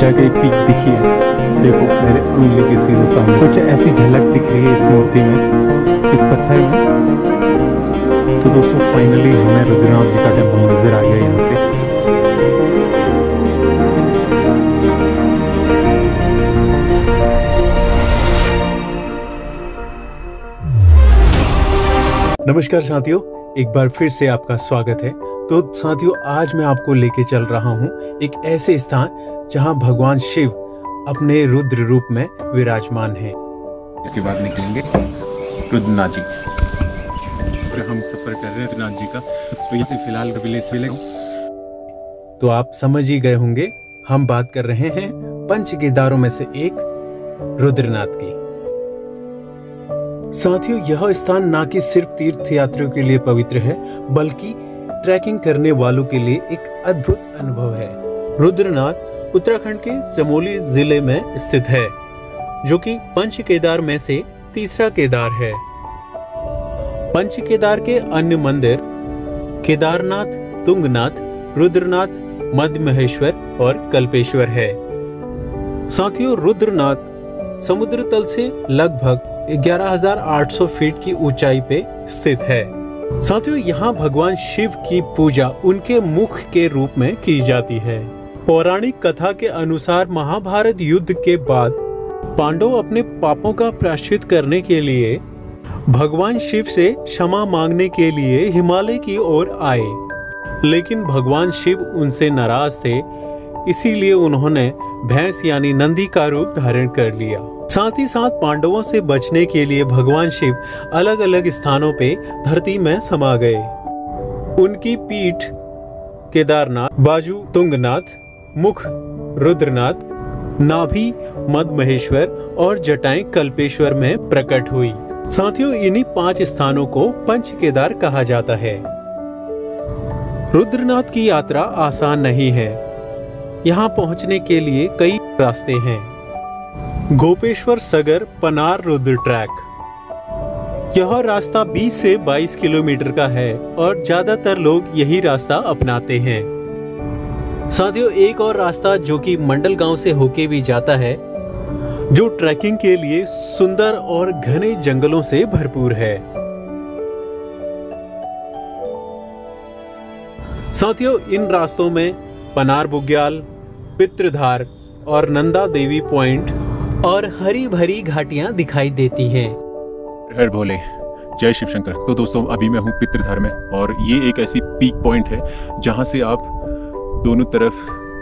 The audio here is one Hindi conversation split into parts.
ऊंचाई पे एक पीक दिखी है, देखो मेरे उंगली के सीधे सामने कुछ ऐसी झलक दिख रही है इस मूर्ति में, इस पत्थर में। तो दोस्तों फाइनली हमें रुद्रनाथ जी का टेम्पल नजर आ गया यहाँ से। नमस्कार साथियों, एक बार फिर से आपका स्वागत है। तो साथियों आज मैं आपको लेके चल रहा हूँ एक ऐसे स्थान जहाँ भगवान शिव अपने रुद्र रूप में विराजमान हैं। इसके बाद निकलेंगे रुद्रनाथ जी और हम सफर कर रहे हैं रुद्रनाथ जी का। तो यहाँ से फिलहाल विलेज से तो आप समझ ही गए होंगे, हम बात कर रहे हैं पंच केदारों में से एक रुद्रनाथ की। साथियों यह स्थान न कि सिर्फ तीर्थ यात्रियों के लिए पवित्र है, बल्कि ट्रैकिंग करने वालों के लिए एक अद्भुत अनुभव है। रुद्रनाथ उत्तराखंड के चमोली जिले में स्थित है, जो कि पंच केदार में से तीसरा केदार है। पंच केदार के अन्य मंदिर केदारनाथ, तुंगनाथ, रुद्रनाथ, मध्य महेश्वर और कल्पेश्वर है। साथियों रुद्रनाथ समुद्र तल से लगभग 11,800 फीट की ऊंचाई पे स्थित है। साथियों यहाँ भगवान शिव की पूजा उनके मुख के रूप में की जाती है। पौराणिक कथा के अनुसार महाभारत युद्ध के बाद पांडव अपने पापों का प्रायश्चित करने के लिए भगवान शिव से क्षमा मांगने के लिए हिमालय की ओर आए, लेकिन भगवान शिव उनसे नाराज थे, इसीलिए उन्होंने भैंस यानी नंदी का रूप धारण कर लिया। साथ ही साथ पांडवों से बचने के लिए भगवान शिव अलग अलग स्थानों पे धरती में समा गए। उनकी पीठ केदारनाथ, बाजू तुंगनाथ, मुख रुद्रनाथ, नाभि मध्य महेश्वर और जटाएं कल्पेश्वर में प्रकट हुई। साथियों इन्हीं 5 स्थानों को पंच केदार कहा जाता है। रुद्रनाथ की यात्रा आसान नहीं है। यहाँ पहुँचने के लिए कई रास्ते हैं। गोपेश्वर सगर पनार रुद्र ट्रैक, यह रास्ता 20 से 22 किलोमीटर का है और ज्यादातर लोग यही रास्ता अपनाते हैं। साथियों एक और रास्ता जो कि मंडल गांव से होके भी जाता है, जो ट्रैकिंग के लिए सुंदर और घने जंगलों से भरपूर है। साथियों इन रास्तों में पनार बुग्याल, पितृधार और नंदा देवी पॉइंट और हरी भरी घाटियां दिखाई देती हैं। हर भोले, जय शिव शंकर। तो दोस्तों अभी मैं हूँ पितृधार में और ये एक ऐसी पीक पॉइंट है जहाँ से आप दोनों तरफ,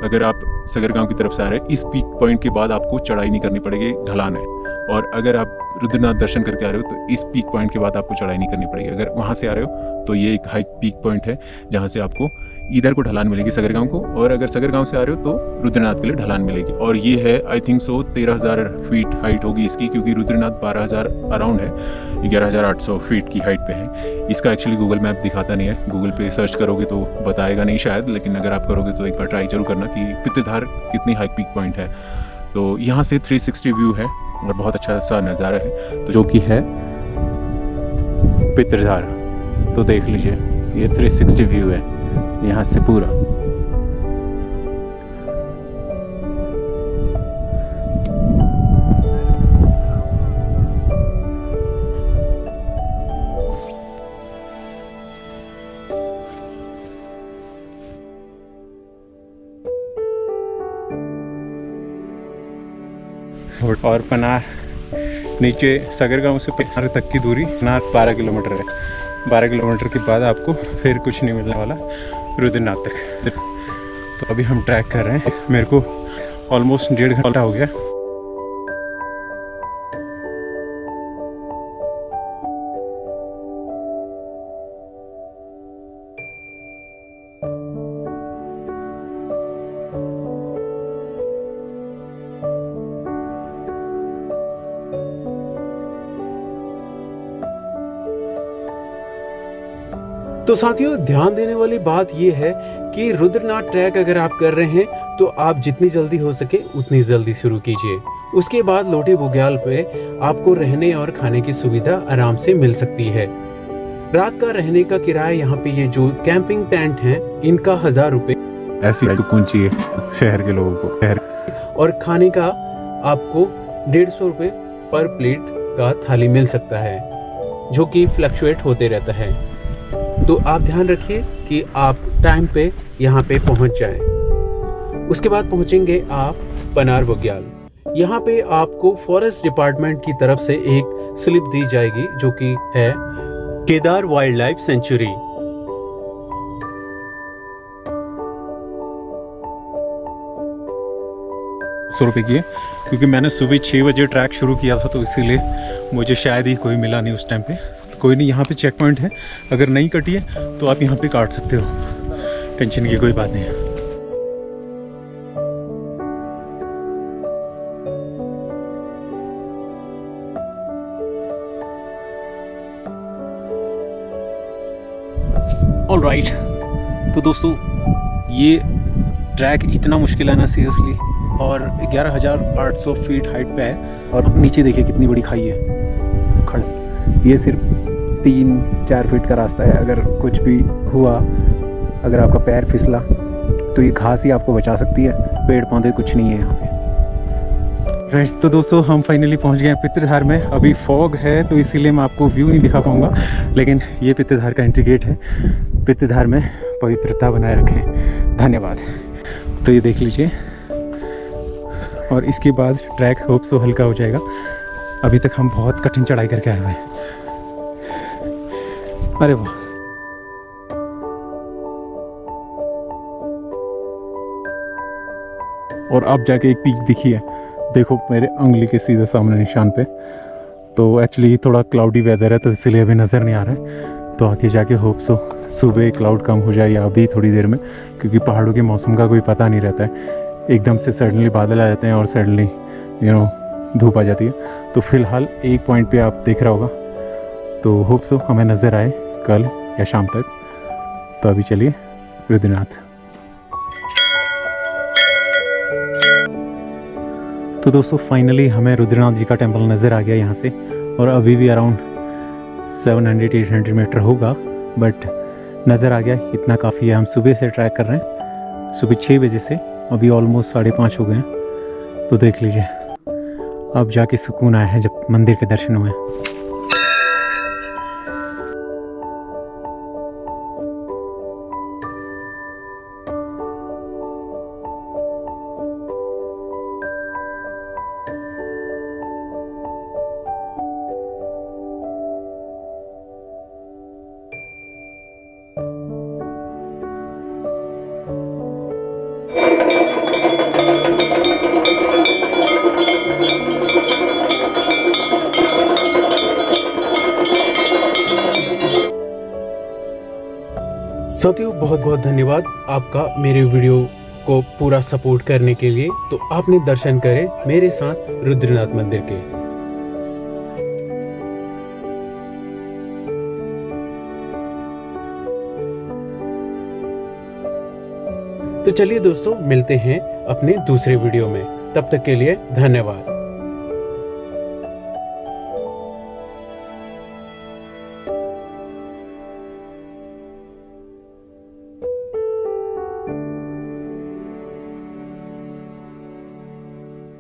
अगर आप सगर गांव की तरफ से आ रहे हैं, इस पीक पॉइंट के बाद आपको चढ़ाई नहीं करनी पड़ेगी, ढलान है। और अगर आप रुद्रनाथ दर्शन करके आ रहे हो तो इस पीक पॉइंट के बाद आपको चढ़ाई नहीं करनी पड़ेगी। अगर वहाँ से आ रहे हो तो ये एक हाई पीक पॉइंट है जहाँ से आपको इधर को ढलान मिलेगी सगर गांव को, और अगर सगर गांव से आ रहे हो तो रुद्रनाथ के लिए ढलान मिलेगी। और ये है I think so 13,000 feet height होगी इसकी, क्योंकि रुद्रनाथ 12,000 अराउंड है, 11,800 फीट की हाइट पे है। इसका एक्चुअली गूगल मैप दिखाता नहीं है, गूगल पे सर्च करोगे तो बताएगा नहीं शायद, लेकिन अगर आप करोगे तो एक बार ट्राई जरूर करना कि पितृधार कितनी हाई पीक पॉइंट है। तो यहाँ से 360 व्यू है और बहुत अच्छा सा नज़ारा है, तो जो कि है पितृधार। तो देख लीजिए ये 360 व्यू है यहाँ से पूरा। और पनार नीचे सगर गांव से पनार तक की दूरी पनार 12 किलोमीटर है। 12 किलोमीटर के बाद आपको फिर कुछ नहीं मिलने वाला रुद्रनाथ तक। तो अभी हम ट्रैक कर रहे हैं, मेरे को ऑलमोस्ट 1.5 घंटा हो गया। तो साथियों ध्यान देने वाली बात यह है कि रुद्रनाथ ट्रैक अगर आप कर रहे हैं तो आप जितनी जल्दी हो सके उतनी जल्दी शुरू कीजिए। उसके बाद लोटी बुग्याल पे आपको रहने और खाने की सुविधा आराम से मिल सकती है। रात का रहने का किराया यहाँ पे ये जो कैंपिंग टेंट हैं इनका 1000 रुपए। ऐसी सुकून चाहिए शहर के लोगों को, शहर और खाने का आपको 150 रुपये पर प्लेट का थाली मिल सकता है, जो कि फ्लक्चुएट होते रहता है। तो आप ध्यान रखिए कि आप टाइम पे यहाँ पे पहुँच जाएं। उसके बाद पहुँचेंगे आप पनार बुग्याल। यहाँ पे आपको फॉरेस्ट डिपार्टमेंट की तरफ से एक स्लिप दी जाएगी, जो कि है केदार वाइल्ड लाइफ सेंचुरी। 100 रुपये की है, क्योंकि मैंने सुबह 6 बजे ट्रैक शुरू किया था, तो इसीलिए मुझे शायद ही कोई मिला नहीं उस टाइम पे। कोई नहीं, यहाँ पे चेक पॉइंट है, अगर नहीं कटी है तो आप यहाँ पे काट सकते हो, टेंशन की कोई बात नहीं है। ऑल राइट, तो दोस्तों ये ट्रैक इतना मुश्किल है ना सीरियसली, और 11,800 फीट हाइट पे है, और नीचे देखिए कितनी बड़ी खाई है खड़। ये सिर्फ 3-4 फीट का रास्ता है, अगर कुछ भी हुआ, अगर आपका पैर फिसला तो ये घास ही आपको बचा सकती है, पेड़ पौधे कुछ नहीं है यहाँ पे। राइट, तो दोस्तों हम फाइनली पहुँच गए हैं पितृधार में। अभी फॉग है तो इसीलिए मैं आपको व्यू नहीं दिखा पाऊँगा, लेकिन ये पितृधार का एंट्री गेट है। पितृधार में पवित्रता बनाए रखें, धन्यवाद। तो ये देख लीजिए, और इसके बाद ट्रैक होप सो हल्का हो जाएगा। अभी तक हम बहुत कठिन चढ़ाई करके आए हुए हैं। अरे वाह, और अब जाके एक पीक दिखी है, देखो मेरे उंगली के सीधे सामने निशान पे। तो एक्चुअली थोड़ा क्लाउडी वेदर है, तो इसीलिए अभी नज़र नहीं आ रहा है। तो आगे जाके होप सो सुबह क्लाउड कम हो जाए, या अभी थोड़ी देर में, क्योंकि पहाड़ों के मौसम का कोई पता नहीं रहता है, एकदम से सडनली बादल आ जाते हैं और सडनली धूप आ जाती है। तो फिलहाल एक पॉइंट पे आप देख रहा होगा, तो होप सो हमें नज़र आए कल या शाम तक। तो अभी चलिए रुद्रनाथ। तो दोस्तों फाइनली हमें रुद्रनाथ जी का टेंपल नज़र आ गया यहाँ से, और अभी भी अराउंड 700-800 मीटर होगा, बट नज़र आ गया, इतना काफ़ी है। हम सुबह से ट्रैक कर रहे हैं, सुबह 6 बजे से, अभी ऑलमोस्ट 5:30 हो गए हैं। तो देख लीजिए, अब जाके सुकून आया है जब मंदिर के दर्शन हुए। साथियों बहुत बहुत धन्यवाद आपका मेरे वीडियो को पूरा सपोर्ट करने के लिए। तो आपने दर्शन करे मेरे साथ रुद्रनाथ मंदिर के। तो चलिए दोस्तों, मिलते हैं अपने दूसरे वीडियो में, तब तक के लिए धन्यवाद।